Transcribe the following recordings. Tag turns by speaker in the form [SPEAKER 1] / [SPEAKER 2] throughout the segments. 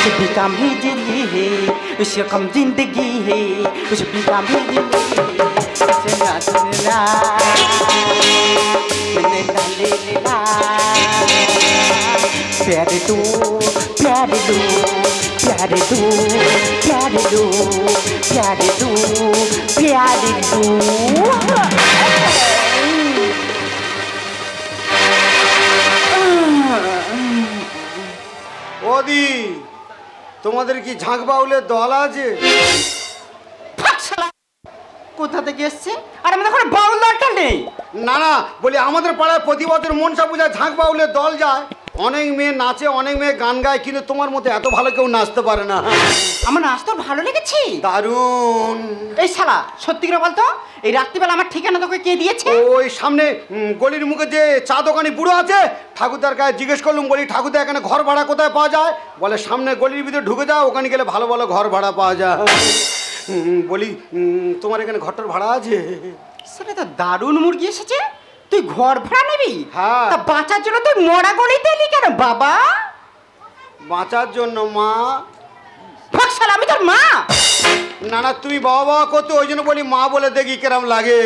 [SPEAKER 1] उसे भी काम ही जिंदगी है, उसे कम जिंदगी है, उसे भी काम ही जिंदगी है। सुना सुना मैंने डाले ला प्यारे दो प्यारे दो प्यारे दो प्यारे दो प्यारे दो प्यारे दो।
[SPEAKER 2] ওদি তোমাদের কি ঝাঁক বাউলের দল আছে?
[SPEAKER 1] কোথা থেকে এসছে? আর আমাদের ঘরে বাউল দলটা নেই।
[SPEAKER 2] না না, বলি আমাদের পাড়ায় প্রতি বছর মনসা পূজায় ঝাঁক বাউলের দল যায়, অনেক মেয়ে নাচে, অনেক মেয়ে গান গায়, কিন্তু তোমার মতো এত ভালো কেউ নাচতে পারে না।
[SPEAKER 1] আমার নাচ তোর ভালো লেগেছে?
[SPEAKER 2] দারুণ।
[SPEAKER 1] এই শালা সত্যি করে বলতো, এই রাত্রিবেলা আমার ঠিকানা তোকে কে দিয়েছে?
[SPEAKER 2] ওই সামনে গলির মুখে যে চা দোকানি বুড়ো আছে, ঠাকুরদার কাছে জিজ্ঞেস করলুম, বলি ঠাকুরদা এখানে ঘর ভাড়া কোথায় পাওয়া যায়? বলে সামনে গলির ভিতরে ঢুকে যাও, ওখানে গেলে ভালো ভালো ঘর ভাড়া পাওয়া যায়। বলি তোমার এখানে ঘরটার ভাড়া আছে?
[SPEAKER 1] সেটা তো দারুণ মুরগি এসেছে, তুই ঘর ভাড়া নিবি?
[SPEAKER 2] হ্যাঁ।
[SPEAKER 1] তা বাঁচার জন্য তুই মরা গলিতে এলি কেন বাবা?
[SPEAKER 2] বাঁচার জন্য মা?
[SPEAKER 1] শালা আমি তোর মা?
[SPEAKER 2] না না, তুমি বাবা বাবা করতে, ওই জন্য বলি মা বলে দেখি কেরম লাগে।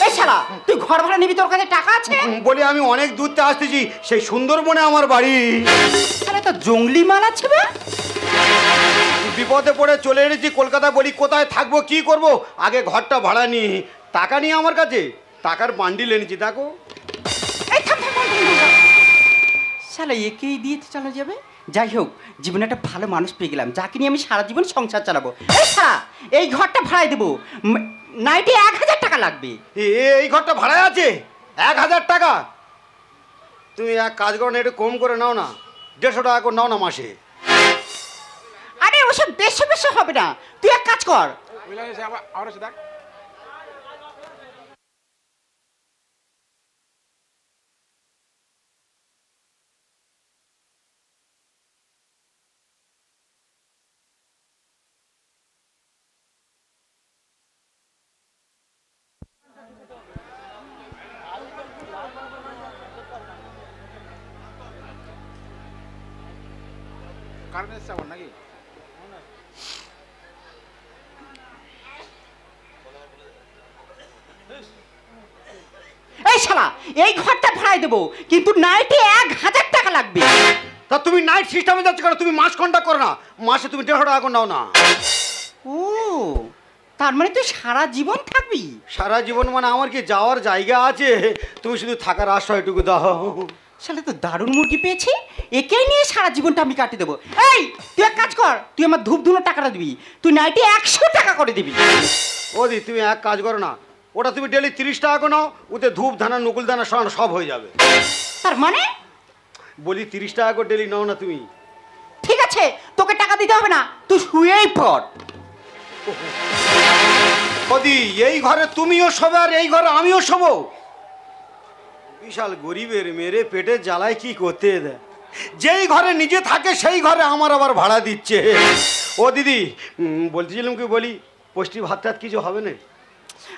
[SPEAKER 1] এই শালা তুই ঘর ভাড়া নিবি, তোর কাছে টাকা আছে?
[SPEAKER 2] বলি আমি অনেক দূর থেকে আসতেছি, সেই সুন্দরবনে আমার বাড়ি।
[SPEAKER 1] আরে তো জঙ্গলি মাল আছে বে।
[SPEAKER 2] বিপদে পড়ে চলে এসেছি কলকাতা, বলি কোথায় থাকবো কি করব, আগে ঘরটা ভাড়া নি। টাকা নিয়ে আমার কাছে টাকার বান্ডিল এনেছি, দেখো।
[SPEAKER 1] এই থাম থাম থাম থাম। শালা একেই দিয়ে চালানো যাবে? যাই হোক, জীবনে একটা ভালো মানুষ পেয়ে গেলাম, যাকে নিয়ে আমি সারা জীবন সংসার চালাবো। এই শালা এই ঘরটা ভাড়ায় দেবো, নাইটে 1000 টাকা লাগবে।
[SPEAKER 2] এই ঘরটা ভাড়ায় আছে 1000 টাকা? তুমি এক কাজ করো না, একটু কম করে নাও না, 150 টাকা করে নাও না মাসে।
[SPEAKER 1] আরে ওসব বেশি বেশি হবে না, তুই এক কাজ কর।
[SPEAKER 3] নাকি
[SPEAKER 1] এই শালা এই ঘরটা ভাড়ায় দেবো, কিন্তু নাইটে 1000 টাকা লাগবে।
[SPEAKER 2] তা তুমি নাইট সিস্টেমে যাচ্ছ কেন? তুমি মাস কন্ট্যাক্ট করো না, মাসে তুমি 150 টাকা করে নাও না।
[SPEAKER 1] ও তার মানে তুই সারা জীবন থাকবি?
[SPEAKER 2] সারা জীবন মানে আমার কি যাওয়ার জায়গা আছে? তুমি শুধু থাকার আশ্রয়টুকু দাও।
[SPEAKER 1] শালা তো দারুণ মুরগি পেয়েছি, একেই নিয়ে সারা জীবনটা আমি কাটিয়ে দেবো। এই তুই এক কাজ কর, তুই আমার ধূপ ধুনো টাকাটা দিবি, তুই নাইটে 100 টাকা করে দিবি।
[SPEAKER 2] ওদি তুমি এক কাজ করো না, ওটা তুমি ডেলি 30 টাকা করে নাও, ওতে ধূপ দানা নকুল দানা সব হয়ে যাবে।
[SPEAKER 1] তার মানে?
[SPEAKER 2] বলি 30 টাকা করে ডেলি নাও না তুমি।
[SPEAKER 1] ঠিক আছে, তোকে টাকা দিতে হবে না, তুই শুয়েই পড়।
[SPEAKER 2] ওদি এই ঘরে তুমিও শোবে আর এই ঘরে আমিও শোবো? বিশাল গরিবের মেরে পেটে জ্বালায় কি করতে দেয়, যেই ঘরে নিজে থাকে সেই ঘরে আমার আবার ভাড়া দিচ্ছে। ও দিদি বলতেছিলাম কি, বলি পুষ্টি ভাত টাত কিছু হবে না?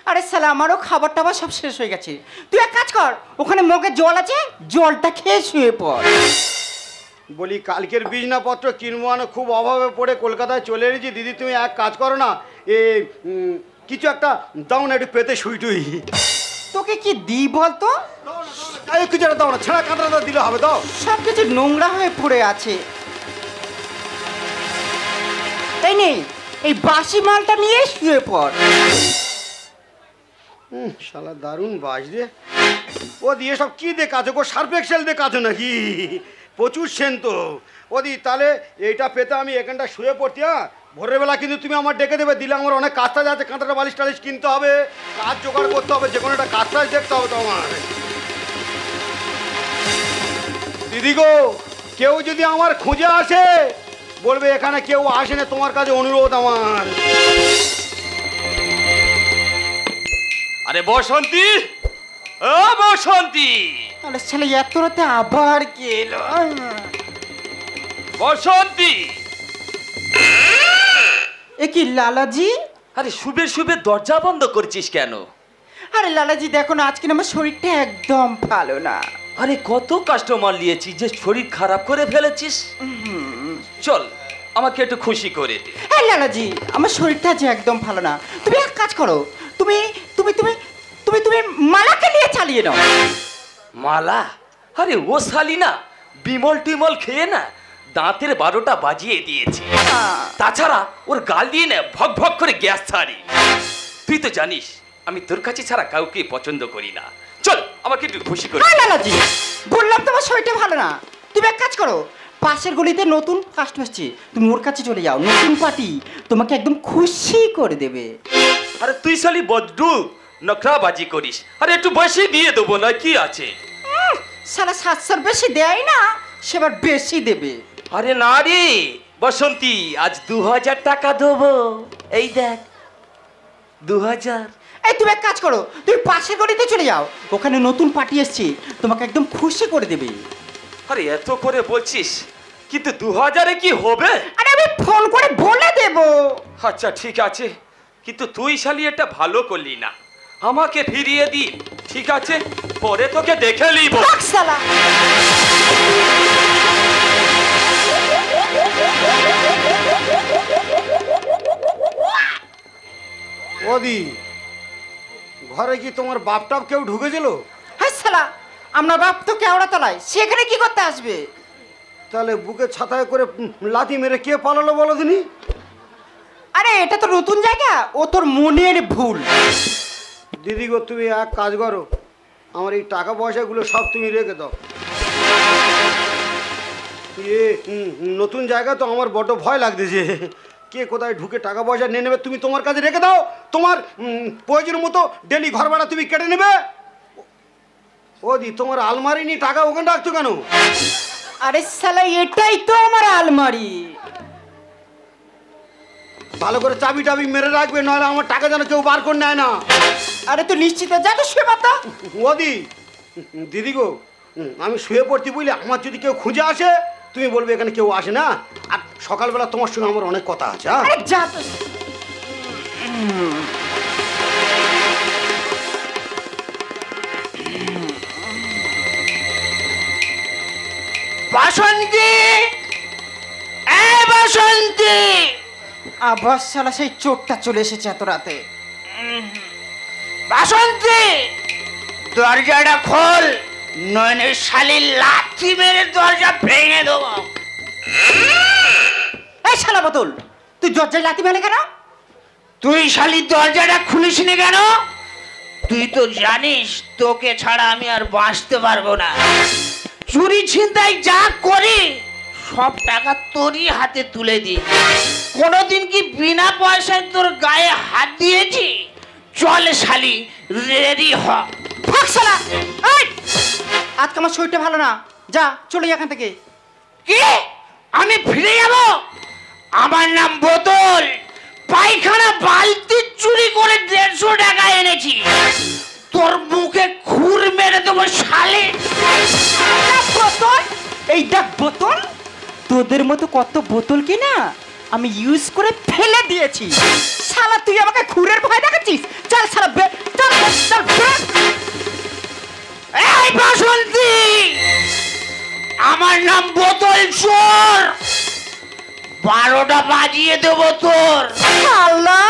[SPEAKER 1] আরে শালা আমারও খাবার টাবার সব শেষ হয়ে গেছে, তুই এক কাজ কর, ওখানে মগে জল আছে, জলটা খেয়ে শুয়ে পড়।
[SPEAKER 2] বলি কালকের বিছনাপত্র কিনবো না, খুব অভাবে পড়ে কলকাতায় চলে এসেছি। দিদি তুমি এক কাজ করো না, এ কিছু একটা দাও না, একটু পেতে শুই টুই।
[SPEAKER 1] তোকে কি দিই বলতো?
[SPEAKER 2] কিছু একটা দাও না, ছেঁড়া কাঁদা দিলে হবে? দাও।
[SPEAKER 1] সব কিছু নোংরা হয়ে পড়ে আছে। এই নে এই বাসি মালটা নিয়ে শুয়ে পড়।
[SPEAKER 2] শালা দারুণ বাস রে। ও দিয়ে সব কি দিয়ে কাজো গো? সার্ফ এক্সেল দিয়ে কাজো নাকি? প্রচুর সেন তো। ওদি তাহলে এইটা পেতে আমি এখানটা শুয়ে পড়তি। হ্যাঁ, ভোরের বেলা কিন্তু তুমি আমার ডেকে দেবে, দিলে আমার অনেক কাজ টাজ আছে, কাঁটাটা বালিশ টালিশ কিনতে হবে, কাজ জোগাড় করতে হবে, যে কোনো একটা কাজ টাজ দেখতে হবে তো আমার। দিদি গো, কেউ যদি আমার খুঁজে আসে বলবে এখানে কেউ আসে না, তোমার কাছে অনুরোধ আমার।
[SPEAKER 4] আরে বসন্তী, ও বসন্তী।
[SPEAKER 1] তাহলে ছেলে এত রাতে আবার কে এলো?
[SPEAKER 4] বসন্তী।
[SPEAKER 1] এ কি লালাজি?
[SPEAKER 4] আরে শুবে শুবে দরজা বন্ধ করছিস কেন?
[SPEAKER 1] আরে লালাজি দেখো না, আজকে আমার শরীরটা একদম ভালো না।
[SPEAKER 4] আরে কত কাস্টমার নিয়েছি যে শরীর খারাপ করে ফেলেছিস। চল আমাকে একটু খুশি করে দে।
[SPEAKER 1] হ্যাঁ লালাজি, আমার শরীরটা যে একদম ভালো না। তুমি এক কাজ করো, তুমি তুমি তুমি তুমি তুমি মালাকে নিয়ে চালিয়ে নাও।
[SPEAKER 4] মালা? আরে ও শালি না বিমল টিমল খেয়ে না দাঁতের 12টা বাজিয়ে দিয়েছে। তাছাড়া ওর গাল দিয়ে না ভক ভক করে গ্যাস ছাড়ি। তুই তো জানিস আমি তোর কাছে ছাড়া কাউকে পছন্দ করি না। চল আমাকে একটু খুশি করে।
[SPEAKER 1] হ্যাঁ লালাজি, বললাম তোমার শরীরটা ভালো না। তুমি এক কাজ করো, পাশের গলিতে নতুন কাস্ট আসছে, তুমি ওর কাছে চলে যাও। নতুন পার্টি তোমাকে একদম খুশি করে দেবে।
[SPEAKER 4] আরে তুই শালি বড্ডু নখরাবাজি করিস। আরে একটু বেশি দিয়ে দেবো না কি আছে?
[SPEAKER 1] সারা 700 বেশি দেয় না, সেবার বেশি দেবে।
[SPEAKER 4] আরে না রে বসন্তী, আজ 2000 টাকা দেবো। এই দেখ 2000।
[SPEAKER 1] এই তুমি এক কাজ করো, তুমি পাশের গলিতে চলে যাও, ওখানে নতুন পার্টি এসছে, তোমাকে একদম খুশি করে দেবে।
[SPEAKER 4] আরে এত করে বলছিস, কিন্তু 2000-এ কি হবে?
[SPEAKER 1] আরে আমি ফোন করে বলে দেব।
[SPEAKER 4] আচ্ছা ঠিক আছে, কিন্তু তুই শালি এটা ভালো করলি না, আমাকে ফিরিয়ে দি। ঠিক আছে, পরে তোকে দেখে নিব।
[SPEAKER 1] থাক শালা।
[SPEAKER 2] ওদি, ঘরে কি তোমার বাপটাপ কেউ ঢুকেছিল?
[SPEAKER 1] হ্যাঁ শালা, আমরা বাপ তো কেওড়া তলায়, সেখানে কি করতে আসবে?
[SPEAKER 2] তাহলে বুকে ছাতায় করে লাথি মেরে কে পালালো বলো দিনি?
[SPEAKER 1] আরে এটা তো নতুন জায়গা, ও তোর মনের ভুল।
[SPEAKER 2] দিদি গো, তুমি এক কাজ করো, আমার এই টাকা পয়সাগুলো সব তুমি রেখে দাও। নতুন জায়গা তো আমার বড্ড ভয় লাগতেছে, কে কোথায় ঢুকে টাকা পয়সা নিয়ে নেবে। তুমি তোমার কাছে রেখে দাও, তোমার প্রয়োজন মতো ডেলি ঘর ভাড়া তুমি কেটে নেবে। ও দি, তোমার আলমারি নিয়ে টাকা ওখানে রাখছো কেন?
[SPEAKER 1] আরে শালা, এটাই তো আমার আলমারি।
[SPEAKER 2] ভালো করে চাবি টাবি মেরে রাখবে, নাহলে আমার টাকা যেন কেউ বার করে নেয় না।
[SPEAKER 1] আরে তো নিশ্চিত জানো শুয়ে পাতা।
[SPEAKER 2] ওদি, দিদি গো, আমি শুয়ে পড়ছি বুঝলে, আমার যদি কেউ খুঁজে আসে তুমি বলবে এখানে কেউ আসে না, আর সকালবেলা তোমার সঙ্গে আমার অনেক কথা আছে। হ্যাঁ,
[SPEAKER 1] আরে যা তো।
[SPEAKER 3] বাসন্তী, এই বাসন্তী।
[SPEAKER 1] আবার শালা সেই চোরটা চলে এসেছে এত রাতে।
[SPEAKER 3] বাসন্তী, দরজাটা খোল, নয়নের শালি লাথি মেরে দরজা ভেঙে দেবো।
[SPEAKER 1] এই শালা বোতল, তুই দরজায় লাথি মেলে কেন?
[SPEAKER 3] তুই শালি দরজাটা খুলিস নি কেন? তুই তো জানিস তোকে ছাড়া আমি আর বাঁচতে পারবো না। চুরি ছিনতাই যা করি সব টাকা তোরই হাতে তুলে দি। কোনোদিন কি বিনা পয়সায় তোর গায়ে হাত দিয়েছি? চল শালি, রেডি হ।
[SPEAKER 1] থাক শালা। এই, আজকে আমার শরীরটা ভালো না, যা চলে যা এখান থেকে।
[SPEAKER 3] কি? আমি ফিরে যাব? আমার নাম বোতল, পায়খানা বালতি চুরি করে 150 টাকা এনেছি। তোর মুখে খুর মেরে দেবো শালে।
[SPEAKER 1] বোতল, এই দেখ বোতল, তোদের মতো কত বোতল কিনা আমি ইউজ করে ফেলে দিয়েছি। শালা তুই আমাকে খুরের ভয় দেখাচ্ছিস? চল শালা, চল চল।
[SPEAKER 3] এই বাসন্তী, আমার নাম বোতল চোর। 12টা বাজিয়ে দেবো তোর।
[SPEAKER 1] শালা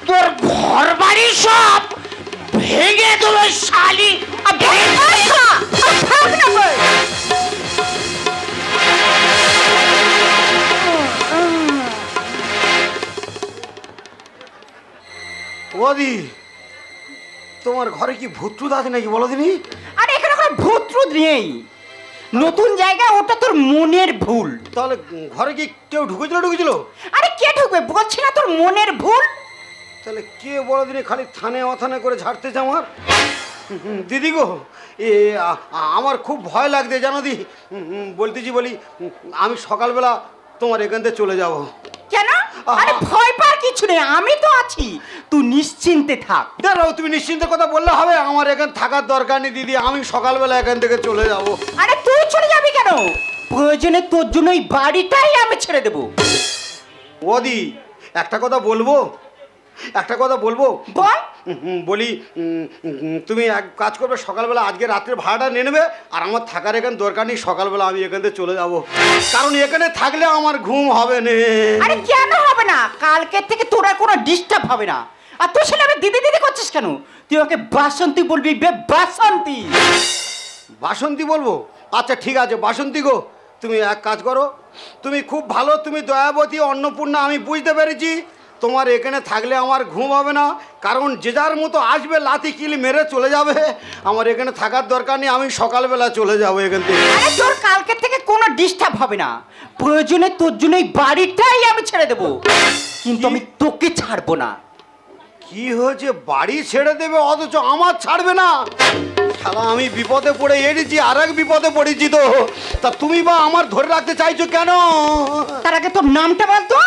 [SPEAKER 3] তোর ঘর বাড়ি সব ভেঙে দেবো শালি।
[SPEAKER 2] ওদি, তোমার ঘরে কি ভূত আছে নাকি বলো দিনি?
[SPEAKER 1] আরে এখানে কোনো ভূত ট্রুত নেই, নতুন জায়গা, ওটা তোর মনের ভুল।
[SPEAKER 2] তাহলে ঘরে কি কেউ ঢুকেছিল?
[SPEAKER 1] আরে কে ঢুকবে বলছি না, তোর মনের ভুল।
[SPEAKER 2] তাহলে কে বলো দিনি খালি থানে অথানে করে ঝাড়তেছে আমার? দিদি গো, আমার খুব ভয় লাগছে জানো দি, বলতেছি বলি, আমি সকালবেলা তোমার এখান থেকে চলে যাব।
[SPEAKER 1] কেন? আরে ভয় পাওয়ার কিছু নেই, আমি তো আছি, তুই নিশ্চিন্তে থাক।
[SPEAKER 2] দাঁড়াও, তুমি নিশ্চিন্তের কথা বললে হবে? আমার এখানে থাকার দরকার নেই দিদি, আমি সকালবেলা এখান থেকে চলে যাব।
[SPEAKER 1] আরে তুই চলে যাবি কেন? প্রয়োজনে তোর জন্য এই বাড়িটাই আমি ছেড়ে দেবো।
[SPEAKER 2] ওদি, একটা কথা বলবো?
[SPEAKER 1] বল।
[SPEAKER 2] বলি তুমি এক কাজ করবে, সকালবেলা আজকে রাত্রে ভাড়াটা নিয়ে নেবে, আর আমার থাকার এখানে দরকার নেই, সকালবেলা আমি এখান থেকে চলে যাব, কারণ এখানে থাকলে আমার ঘুম হবে না।
[SPEAKER 1] আরে কেন হবে না? কালকে থেকে তোরা কোনো ডিস্টার্ব হবে না। আর তুই ছেলে আমি দিদি দিদি করছিস কেন? তুই ওকে বাসন্তী বলবি, বে বাসন্তী।
[SPEAKER 2] বাসন্তী বলবো? আচ্ছা ঠিক আছে বাসন্তী গো, তুমি এক কাজ করো, তুমি খুব ভালো, তুমি দয়াবতী অন্নপূর্ণা, আমি বুঝতে পেরেছি তোমার এখানে থাকলে আমার ঘুম হবে না, কারণ যে যার মতো আসবে লাথি কিল মেরে চলে যাবে, আমার এখানে থাকার দরকার নেই, আমি সকালবেলা চলে যাবো এখান থেকে।
[SPEAKER 1] আরে তোর কালকে থেকে কোনো ডিস্টার্ব হবে না, প্রয়োজনে তোর জন্য এই বাড়িটাই আমি ছেড়ে দেবো, কিন্তু আমি তোকে ছাড়বো না।
[SPEAKER 2] কি হয়েছে, বাড়ি ছেড়ে দেবে অথচ আমার ছাড়বে না? শালা আমি বিপদে পড়ে এড়েছি, আর এক বিপদে পড়েছি তো, তা তুমি বা আমার ধরে রাখতে চাইছো কেন?
[SPEAKER 1] তার আগে তোর নামটা বলতো।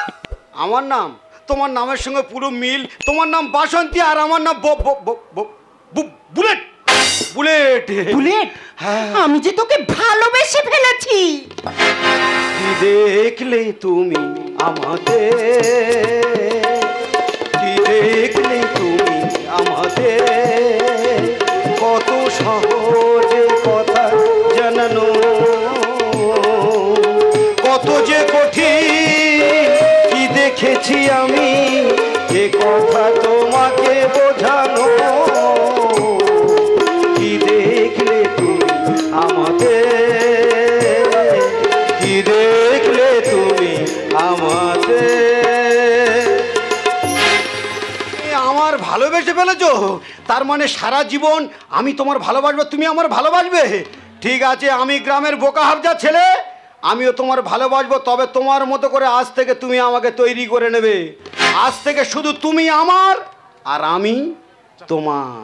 [SPEAKER 2] আমার নাম তোমার নামের সঙ্গে পুরো মিল, তোমার নাম বাসন্তী আর আমার নাম বুলেট। বুলেট
[SPEAKER 1] বুলেট, আমি যে তোকে ভালোবেসে ফেলেছি।
[SPEAKER 2] কি দেখলে তুমি আমাকে, কি দেখলে তুমি আমাকে, কত সহজে কথা জানানো, কত যে কঠিন, কি দেখেছি আমি এ কথা তোমাকে বোঝানো, কি দেখলে তুমি আমাকে, কি দেখলে তুমি আমাকে। আমার ভালোবেসে ফেলেছো, তার মানে সারা জীবন আমি তোমার ভালোবাসবো, তুমি আমার ভালোবাসবে? ঠিক আছে, আমি গ্রামের বোকা হাফজা ছেলে, আমিও তোমার ভালোবাসবো, তবে তোমার মতো করে আজ থেকে তুমি আমাকে তৈরি করে নেবে, আজ থেকে শুধু তুমি আমার আর আমি তোমার।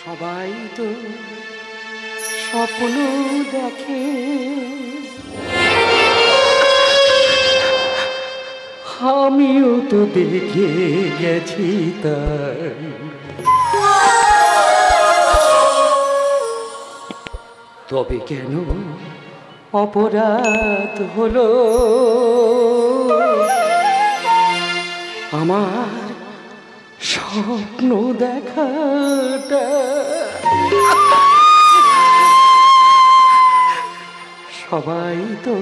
[SPEAKER 1] সবাই তো স্বপ্ন দেখে, আমিও তো দেখে গেছি তাই, তবে কেন অপরাধ হলো আমার স্বপ্ন দেখাটা? সবাই তো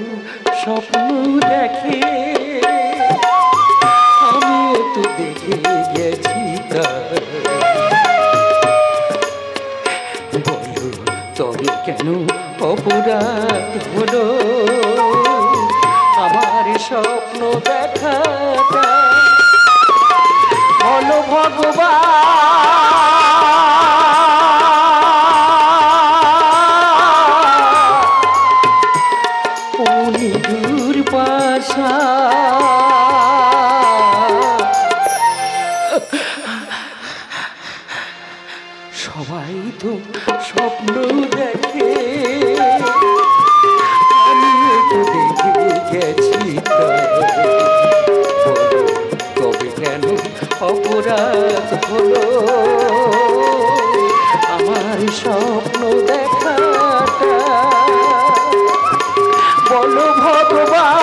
[SPEAKER 1] স্বপ্ন দেখে, আমিও তো দেখে গেছি তাই, বলো তবে কেন অপরাধ হলো আমার স্বপ্ন দেখাটা? বলো ভগবান, নিদুর পাশা সবাই তো স্বপ্ন দেখে, আমিও তো দেখে গেছি তবে কেন অপরাধ হলো আমার স্বপ্ন দেখাটা? বলো ভগবান,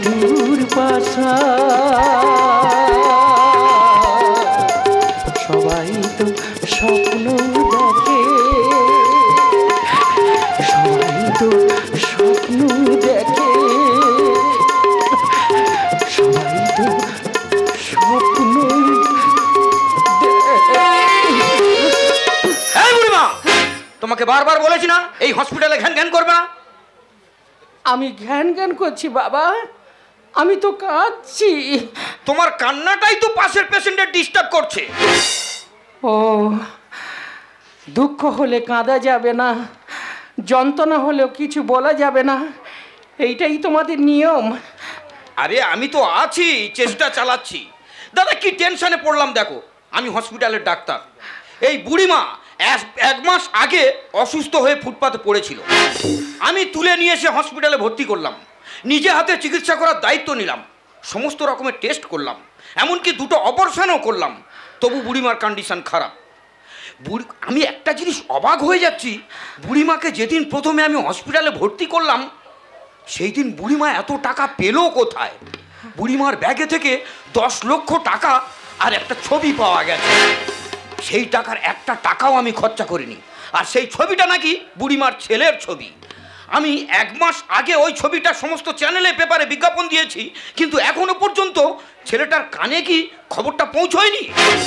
[SPEAKER 1] দূর বাসা সবাই তো স্বপ্ন দেখে, সবাই তো স্বপ্ন দেখে, সবাই তো স্বপ্ন।
[SPEAKER 3] তোমাকে বারবার বলেছি না এই হসপিটালে ঘ্যান ঘ্যান করবা?
[SPEAKER 1] আমি ঘ্যান ঘ্যান করছি বাবা, আমি তো কাঁদছি।
[SPEAKER 3] তোমার কান্নাটাই তো পাশের পেশেন্টের ডিস্টার্ব করছে।
[SPEAKER 1] ও, দুঃখ হলে কাঁদা যাবে না, যন্ত্রণা হলেও কিছু বলা যাবে না, এইটাই তোমাদের নিয়ম।
[SPEAKER 3] আরে আমি তো আছি, চেষ্টা চালাচ্ছি। দাদা কি টেনশনে পড়লাম দেখো, আমি হসপিটালের ডাক্তার, এই বুড়িমা
[SPEAKER 5] এক মাস আগে অসুস্থ হয়ে ফুটপাতে পড়েছিল। আমি তুলে নিয়ে এসে হসপিটালে ভর্তি করলাম, নিজে হাতে চিকিৎসা করার দায়িত্ব নিলাম, সমস্ত রকমের টেস্ট করলাম, এমনকি 2টো অপারেশনও করলাম, তবু বুড়িমার কন্ডিশন খারাপ। আমি একটা জিনিস অবাক হয়ে যাচ্ছি, বুড়িমাকে যেদিন প্রথমে আমি হসপিটালে ভর্তি করলাম সেই দিন বুড়িমা এত টাকা পেলো কোথায়? বুড়িমার ব্যাগে থেকে 10 লক্ষ টাকা আর একটা ছবি পাওয়া গেছে। সেই টাকার একটা টাকাও আমি খরচা করিনি, আর সেই ছবিটা নাকি বুড়িমার ছেলের ছবি। আমি 1 মাস আগে ওই ছবিটা সমস্ত চ্যানেলে পেপারে বিজ্ঞাপন দিয়েছি, কিন্তু এখনো পর্যন্ত ছেলেটার কানে কি খবরটা পৌঁছয়নি,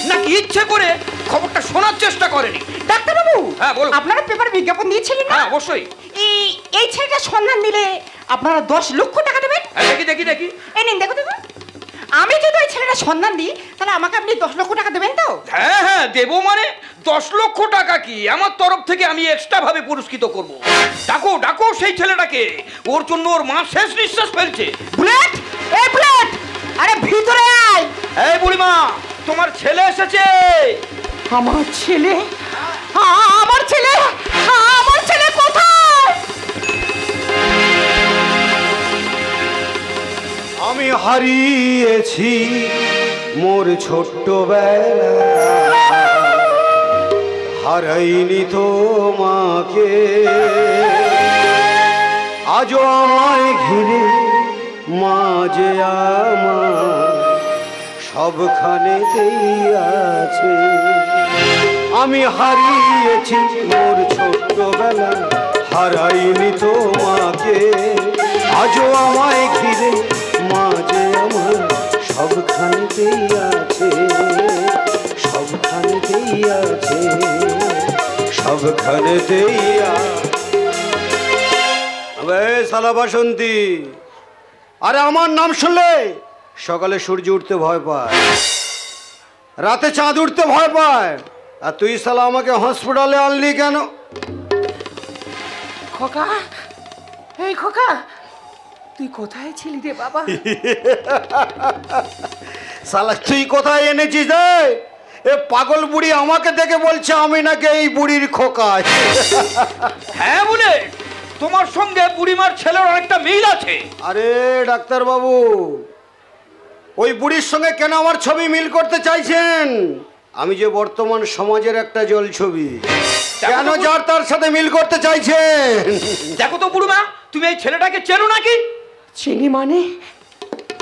[SPEAKER 5] নাকি ইচ্ছে করে খবরটা শোনার চেষ্টা করেনি?
[SPEAKER 1] ডাক্তারবাবু,
[SPEAKER 5] হ্যাঁ বলুন।
[SPEAKER 1] আপনারা পেপারে বিজ্ঞাপন দিয়েছিলেন না?
[SPEAKER 5] হ্যাঁ অবশ্যই।
[SPEAKER 1] এই ছেলেটা সন্ধান দিলে আপনারা 10 লক্ষ টাকা দেবেন।
[SPEAKER 5] দেখি দেখি দেখি,
[SPEAKER 1] এই নিন, দেখো দেখো। আমি যদি ওই ছেলেটা সন্ধান দিই তাহলে আমাকে আপনি 10 লক্ষ টাকা দেবেন তো?
[SPEAKER 5] হ্যাঁ হ্যাঁ দেবো, মানে 10 লক্ষ টাকা কি আমার তরফ থেকে আমি এক্সট্রা ভাবে পুরস্কৃত করব। ডাকো ডাকো সেই ছেলেটাকে, ওর জন্য ওর মা শেষ নিঃশ্বাস ফেলছে।
[SPEAKER 1] বুলেট, এই বুলেট, আরে ভিতরে আয়।
[SPEAKER 5] এই বুড়িমা, তোমার ছেলে এসেছে।
[SPEAKER 1] আমার ছেলে? আমার ছেলে? আমার ছেলে কোথায়?
[SPEAKER 2] আমি হারিয়েছি মোর ছোট্টবেলা, হারাইনি তোমাকে, আজও আমায় ঘিরে মাঝে আমার সবখানেতেই আছে। আমি হারিয়েছি মোর ছোট্টবেলা, হারাইনি তোমাকে, আজও আমায় ঘিরে মাঝে আমার সবখানেতেই আছে, সবখানেতেই আছে, সবখানেতেই আছে। সালা বাসন্তী, আরে আমার নাম শুনলে সকালে সূর্য উঠতে ভয় পায়, রাতে চাঁদ উঠতে ভয় পায়, আর তুই সালা আমাকে হসপিটালে আনলি কেন?
[SPEAKER 3] খোকা, এই খোকা, তুই কোথায় ছিলি রে বাবা?
[SPEAKER 2] সালা তুই কোথায় এনেছিস? এ পাগল বুড়ি আমাকে দেখে বলছে আমি নাকি এই বুড়ির খোকা।
[SPEAKER 5] হ্যাঁ বলে তোমার সঙ্গে বুড়িমার ছেলের অনেকটা মিল আছে।
[SPEAKER 2] আরে ডাক্তার বাবু, ওই বুড়ির সঙ্গে কেন আমার ছবি মিল করতে চাইছেন? আমি যে বর্তমান সমাজের একটা জল ছবি, কেন যার তার সাথে মিল করতে চাইছেন?
[SPEAKER 5] দেখো তো বুড়িমা, তুমি এই ছেলেটাকে চেনো নাকি?
[SPEAKER 3] চিনি মানে?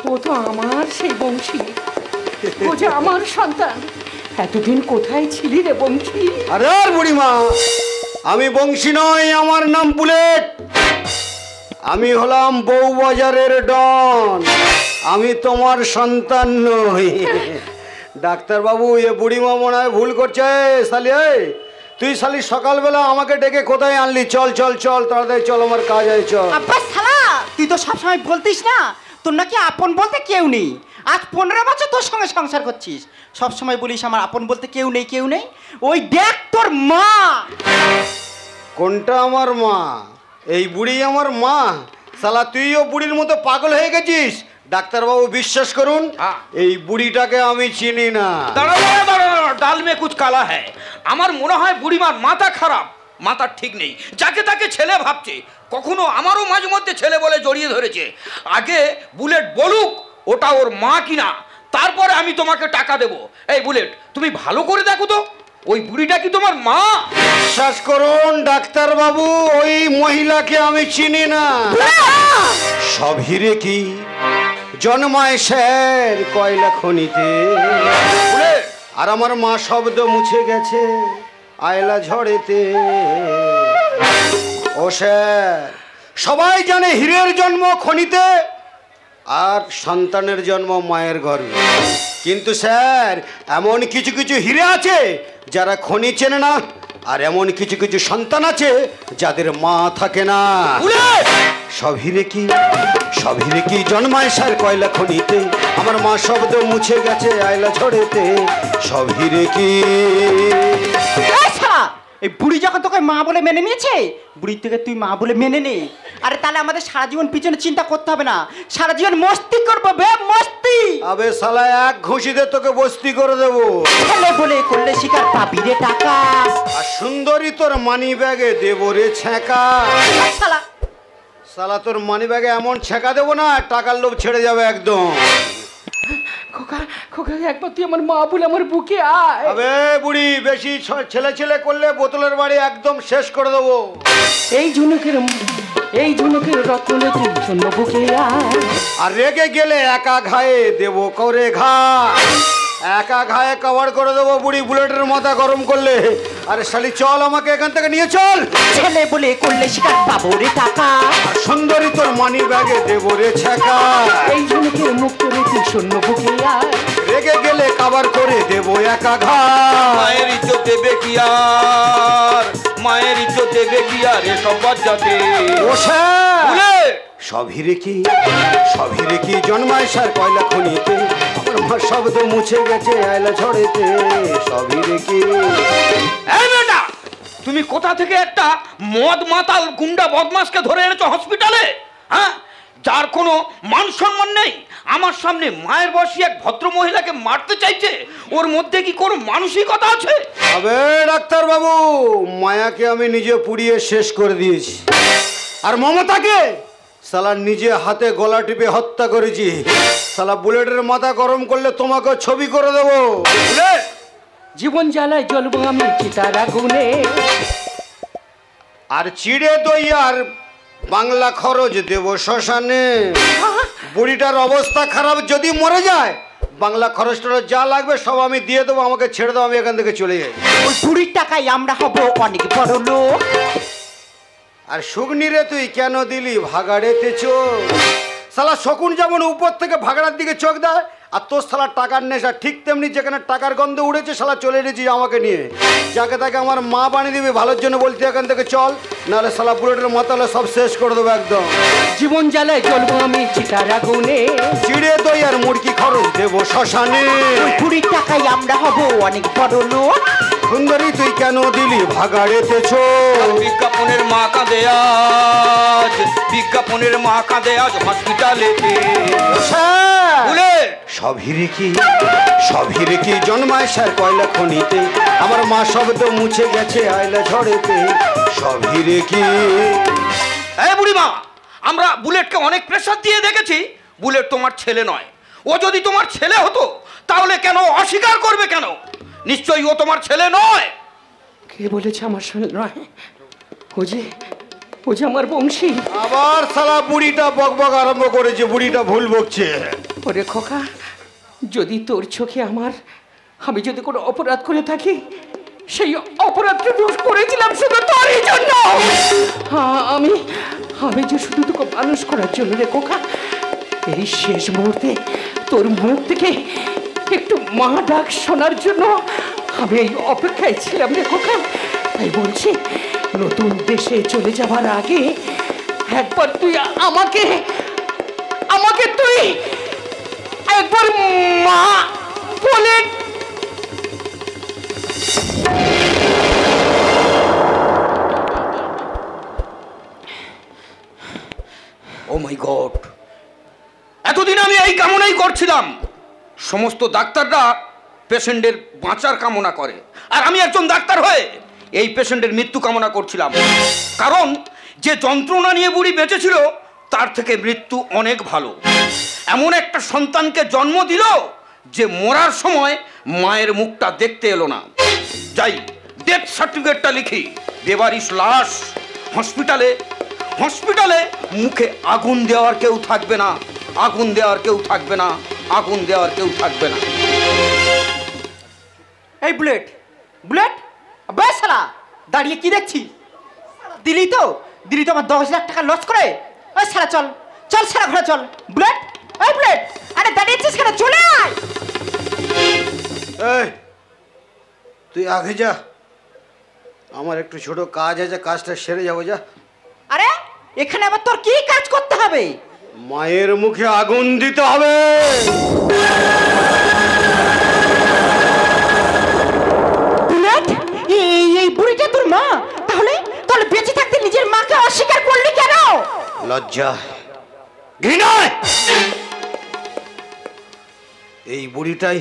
[SPEAKER 3] ও তো আমার সেই বংশী, ও যে আমার সন্তান। এতদিন কোথায় ছিলি রে বংশী?
[SPEAKER 2] আরে আর বুড়িমা, আমি বংশী নই, আমার নাম বুলেট। আমি হলাম বউবাজারের ডন, আমি তোমার সন্তান নই। ডাক্তার বাবু, এ বুড়িমা মনে হয় ভুল করছে। শালি, তুই শালি সকালবেলা আমাকে ডেকে কোথায় আনলি? চল চল চল, তাড়াতাড়ি চল, আমার কাজ আছে, চল।
[SPEAKER 1] আব্বা শালা, তুই তো সবসময় বলতিস না তোর নাকি আপন বলতে কেউ নেই। আজ 15 বছর তোর সঙ্গে সংসার করছিস, সবসময় বলিস আমার আপন বলতে কেউ নেই, কেউ নেই। ওই দেখ তোর মা।
[SPEAKER 2] কোনটা আমার মা? এই বুড়ি আমার মা? শালা তুইও বুড়ির মতো পাগল হয়ে গেছিস। ডাক্তারবাবু বিশ্বাস করুন, এই বুড়িটাকে আমি চিনি না।
[SPEAKER 5] দাঁড়াও দাঁড়াও দাঁড়াও, ডাল মে কুছ কালা হ্যায়। আমার মনে হয় বুড়িমার মাথা খারাপ, মাথার ঠিক নেই, যাকে তাকে ছেলে ভাবছে। কখনো আমারও মাঝে মধ্যে ছেলে বলে জড়িয়ে ধরেছে। আগে বুলেট বলুক ওটা ওর মা কিনা, তারপরে আমি তোমাকে টাকা দেবো। এই বুলেট, তুমি ভালো করে দেখো তো ওই বুড়িটা কি তোমার মা?
[SPEAKER 2] বিশ্বাস করুন ডাক্তার বাবু, ওই মহিলাকে আমি চিনি না। সব হিরে কি জন্মায় স্যার কয়লা খনিতে, আর আমার মা শব্দ মুছে গেছে আয়লা ঝড়েতে। ও স্যার, সবাই জানে হীরের জন্ম খনিতে আর সন্তানের জন্ম মায়ের গর্ভে, কিন্তু স্যার এমন কিছু কিছু হীরে আছে যারা খনি চেনে না, আর এমন কিছু কিছু সন্তান আছে যাদের মা থাকে না। সব হিরে কি, সব হিরে কি জন্মায় স্যার কয়লা খনিতে, আমার মা শব্দ মুছে গেছে আয়লা ঝড়েতে। সব হিরে কি।
[SPEAKER 1] এই বুড়ি যখন তোকে মা বলে মেনে নিয়েছে, বুড়ির থেকে তুই মা বলে মেনে নে। আরে তাহলে আমাদের সারা জীবন পিছনে চিন্তা করতে হবে না, সারা জীবন মস্তি করবো বে, মস্তি।
[SPEAKER 2] আবে শালা এক ঘুষিতে তোকে বস্তি করে দেবো।
[SPEAKER 1] ছেলে বলে করলে শিকার পাবি রে টাকা,
[SPEAKER 2] আর সুন্দরী তোর মানি ব্যাগে দেবো রে ছ্যাঁকা।
[SPEAKER 1] শালা
[SPEAKER 2] শালা তোর মানি ব্যাগে এমন ছ্যাঁকা দেবো না, টাকার লোভ ছেড়ে যাবে একদম।
[SPEAKER 3] খোকা খোকা, একবার তুই আমার মা বলে আমার বুকে আয়।
[SPEAKER 2] আবে বুড়ি, বেশি ছেলে ছেলে করলে বোতলের বাড়ি একদম শেষ করে দেবো।
[SPEAKER 3] এই ঝুনুকের রত্নে তুই শূন্য বুকে আয়।
[SPEAKER 2] আর রেগে গেলে একা ঘায়ে দেবো করে ঘা, একা ঘায়ে কভার করে দেবো বুড়ি বুলেটের মাথা গরম করলে। আরে শালি চল, আমাকে এখান থেকে নিয়ে চল।
[SPEAKER 1] ছেলে বলে করলে শিকার পাবো রে টাকা,
[SPEAKER 2] আর সুন্দরী তোর মানি ব্যাগে দেবো রে ছ্যাঁকা।
[SPEAKER 3] এই ঝুনুকের মুখ করে তুই শূন্য বুকে আয়।
[SPEAKER 2] রেগে গেলে কভার করে দেবো একা ঘা।
[SPEAKER 5] মায়ের ইজ্জত দেবে কি আর, মায়ের ইজ্জত দেবে কি আর এসব বাচ্চাতে।
[SPEAKER 2] সবই রেখি জন্মায় সার কয়লা খনিতে, আমার মা শব্দ মুছে গেছে আয়লা ঝড়েতে। সবই রেখি।
[SPEAKER 5] এই বেটা, তুমি কোথা থেকে একটা মদ মাতাল গুন্ডা বদমাসকে ধরে এনেছো হসপিটালে? হ্যাঁ, যার কোনো মান সম্মান নেই, আমার সামনে মায়ের বয়সী এক ভদ্র মহিলাকে মারতে চাইছে। ওর মধ্যে কি কোনো মানসিকতা আছে?
[SPEAKER 2] আবে ডাক্তার বাবু, মায়াকে আমি নিজে পুড়িয়ে শেষ করে দিয়েছি, আর মমতাকে শালা নিজে হাতে গলা টিপে হত্যা করেছি। শালা বুলেটের মাথা গরম করলে তোমাকে ছবি করে দেবো।
[SPEAKER 3] জীবন জ্বালায় জ্বলবো আমি চিতার আগুনে।
[SPEAKER 2] আর চিড়ে দই আর বাংলা খরচ দেবো শ্মশানে। বুড়িটার অবস্থা খারাপ, যদি মরে যায় বাংলা খরচটা যা লাগবে সব আমি দিয়ে দেবো। আমাকে ছেড়ে দাও, আমি এখান থেকে চলে যাই।
[SPEAKER 1] ওই বুড়ির টাকায় আমরা হব অনেক বড় লোক।
[SPEAKER 2] আর শুকনি রে, তুই কেন দিলি ভাগাড়েতে চোখ? শালা শকুন যেমন উপর থেকে ভাগাড়ার দিকে চোখ দেয়, আর তোর শালা টাকার নেশা ঠিক তেমনি। যেখানে টাকার গন্ধ উড়েছে শালা চলে এসেছি আমাকে নিয়ে। যাকে তাকে আমার মা বানিয়ে দিবি, ভালোর জন্য বলতে এখান থেকে চল, নাহলে শালা বুলেটের মাথালে সব শেষ করে দেবো একদম।
[SPEAKER 3] জীবন জ্বালায় জ্বলবো আমি চিতার আগুনে।
[SPEAKER 2] চিড়ে দই আর মুরগি খরচ দেবো শ্মশানে।
[SPEAKER 1] ওই বুড়ির টাকায় আমরা হব অনেক বড় লোক।
[SPEAKER 2] সুন্দরী তুই কেন দিলি ভাগাড়েতে চোখ?
[SPEAKER 5] বিজ্ঞাপনের মা কাঁদে আজ, বিজ্ঞাপনের মা কাঁদে আজ হসপিটালেতে।
[SPEAKER 2] সবই রেখি জন্মায় সার কয়লা খনিতে, আমার মা শব্দ মুছে গেছে আয়লা ঝড়েতে। সবই রেখি।
[SPEAKER 5] এই বুড়িমা, আমরা বুলেটকে অনেক প্রেসার দিয়ে দেখেছি। বুলেট তোমার ছেলে নয়। ও যদি তোমার ছেলে হতো তাহলে কেন অস্বীকার করবে কেন? নিশ্চয়ই ও তোমার ছেলে নয়।
[SPEAKER 3] কে বলেছে আমার ছেলে নয়? ও যে আমার বংশী।
[SPEAKER 2] আবার শালা বুড়িটা বকবক আরম্ভ করেছে, বুড়িটা ভুল বকছে।
[SPEAKER 3] ওরে খোকা, যদি তোর চোখে আমি যদি কোনো অপরাধ করে থাকি, সেই অপরাধটা দোষ করেছিলাম শুধু তোরই জন্য। আমি যে শুধু তোকে মানুষ করার জন্য রে খোকা। এই শেষ মুহূর্তে তোর মুখ থেকে একটু মা ডাক শোনার জন্য আমি এই অপেক্ষায় ছিলাম রে খোকা। তাই বলছি, নতুন দেশে চলে যাবার আগে একবার তুই আমাকে তুই একবার মা বলে।
[SPEAKER 5] ও মাই গড, এতদিন আমি এই কামনাই করছিলাম। সমস্ত ডাক্তাররা পেশেন্টের বাঁচার কামনা করে, আর আমি একজন ডাক্তার হয়ে এই পেশেন্টের মৃত্যু কামনা করছিলাম। কারণ যে যন্ত্রণা নিয়ে বুড়ি বেঁচেছিল তার থেকে মৃত্যু অনেক ভালো। এমন একটা সন্তানকে জন্ম দিল যে মরার সময় মায়ের মুখটা দেখতে এলো না। যাই ডেথ সার্টিফিকেটটা লিখি। বেবারিশ লাশ, হসপিটালে মুখে আগুন দেওয়ার কেউ থাকবে না, আগুন দেওয়ার কেউ থাকবে না, আগুন দেওয়ার কেউ থাকবে না।
[SPEAKER 1] এই বুলেট বেশ শালা, দাঁড়িয়ে কি দেখছি? দিলি তো আমার 10 লাখ টাকা লস করে। ওই শালা চল শালা ঘরে চল। বুলেট, আরে দাঁড়িয়েছিস কেন? চলে আয়।
[SPEAKER 2] এই তুই আগে যা, আমার একটু ছোট কাজ আছে, কাজটা সেরে যাবো। যা।
[SPEAKER 1] আরে এখানে আবার তোর কি কাজ করতে হবে?
[SPEAKER 2] মায়ের মুখে আগুন দিতে হবে।
[SPEAKER 1] বুলেট, এই বুড়িটা তোর মা?
[SPEAKER 2] লজ্জা, ঘৃণায় এই বুড়িটাই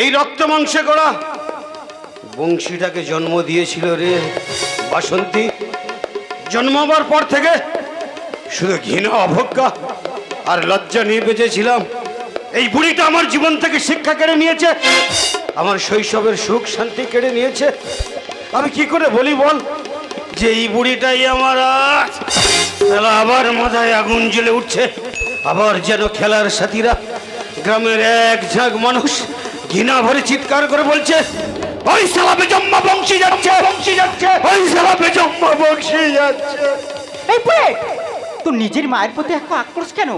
[SPEAKER 2] এই রক্ত মাংসে গড়া বংশীটাকে জন্ম দিয়েছিল রে বাসন্তী। জন্মাবার পর থেকে শুধু ঘৃণা, অবজ্ঞা আর লজ্জা নিয়ে বেঁচেছিলাম। এই বুড়িটা আমার জীবন থেকে শিক্ষা কেড়ে নিয়েছে, আমার শৈশবের সুখ শান্তি কেড়ে নিয়েছে। আমি কি করে বলি বল যে এই বুড়িটাই আমার আজ আবার মাথায় আগুন জ্বলে উঠছে। আবার যেন খেলার সাথীরা, গ্রামের এক ঝাঁক মানুষ ঘৃণা ভরে চিৎকার করে বলছে, ওই শালা বেজম্মা বংশী যাচ্ছে, বংশী যাচ্ছে, ওই শালা বেজম্মা বংশী যাচ্ছে।
[SPEAKER 1] এই বুড়ে, তোর নিজের মায়ের প্রতি এত আক্রোশ কেন?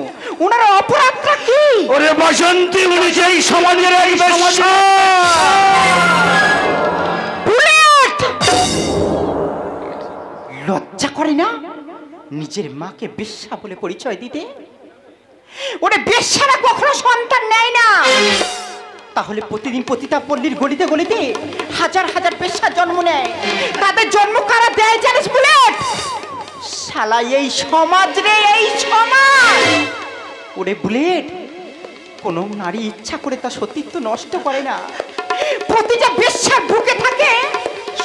[SPEAKER 1] ওনার অপরাধটা কি?
[SPEAKER 2] ওরে বাসন্তী, উনি সেই সমাজের এই
[SPEAKER 1] লজ্জা করে না নিজের মাকে বেশ্যা বলে পরিচয় দিতে? ওরে বেশ্যারা কখনো সন্তান নেয় না। তাহলে প্রতিদিন পতিতা পল্লীর গলিতে গলিতে হাজার হাজার বেশ্যা জন্ম নেয়। তাদের জন্ম কারা দেয় জানিস বুলেট? শালা এই সমাজ রে, এই সমাজ। ওরে বুলেট, কোন নারী ইচ্ছা করে তার সতীত্ব নষ্ট করে না। প্রতিটা বেশ্যার বুকে থাকে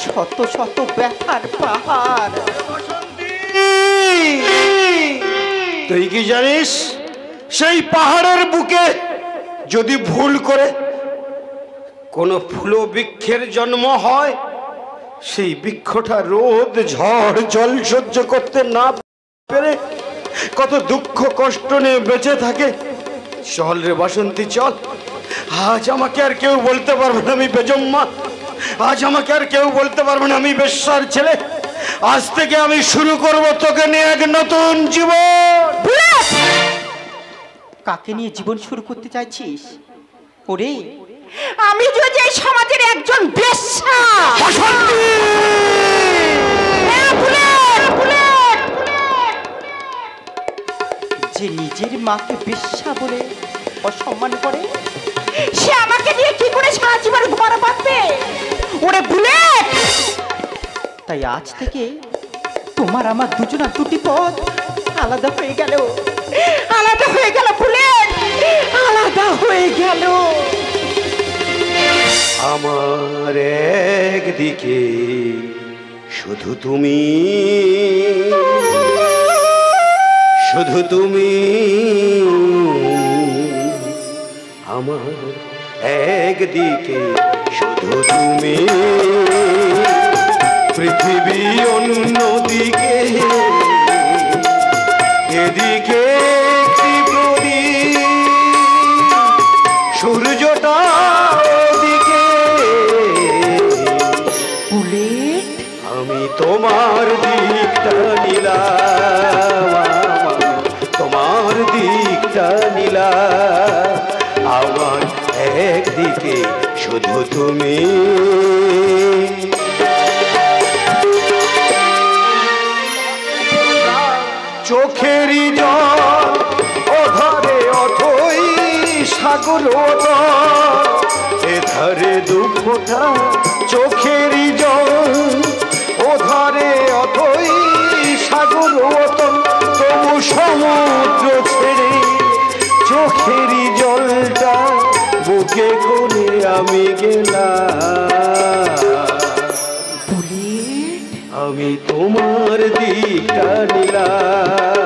[SPEAKER 1] শত শত ব্যথার পাহাড়।
[SPEAKER 2] তুই কি জানিস সেই পাহাড়ের বুকে যদি ভুল করে কোনো ফুল বৃক্ষের জন্ম হয়, সেই বৃক্ষটা রোদ ঝড় জল সহ্য করতে না পেরে কত দুঃখ কষ্ট নিয়ে বেঁচে থাকে। চল রে বাসন্তী চল, আজ আমাকে আর কেউ বলতে পারবে না আমি বেজম্মা। আজ আমাকে আর কেউ বলতে পারবে না আমি বেশ্যার ছেলে। আজ থেকে আমি শুরু করব তোকে নিয়ে এক নতুন জীবন।
[SPEAKER 1] কাকে নিয়ে জীবন শুরু করতে চাইছিস? ওরে, আমি যদি এই সমাজের একজন বেশ্যা। যে নিজের মাকে বেশ্যা বলে অসম্মান করে, সে আমাকে নিয়ে কি করে সারা জীবন ঘর বাঁধবে? ওরে বুলেট, তাই আজ থেকে তোমার আমার দুজনের দুটি পথ আলাদা হয়ে গেল। আলাদা হয়ে গেল বুলেট, আলাদা হয়ে গেল।
[SPEAKER 2] আমার একদিকে শুধু তুমি, শুধু তুমি, আমার একদিকে শুধু তুমি, পৃথিবী অন্যদিকে, এদিকে একটি প্রদীপ, সূর্যটা ওদিকে।
[SPEAKER 1] বুলেট,
[SPEAKER 2] আমি তোমার দিকটা নিলাম, তোমার দিকটা নিলাম, আমার একদিকে শুধু তুমি। চোখেরই জল ওধারে অথই সাগর, এধারে দুঃখটা চোখেরই জল, ওধারে অথই সাগর, তবু সমুদ্র ছেড়ে চোখেরই জলটা বুকে করে আমি গেলাম। আমি তোমার দিকটা নিলাম।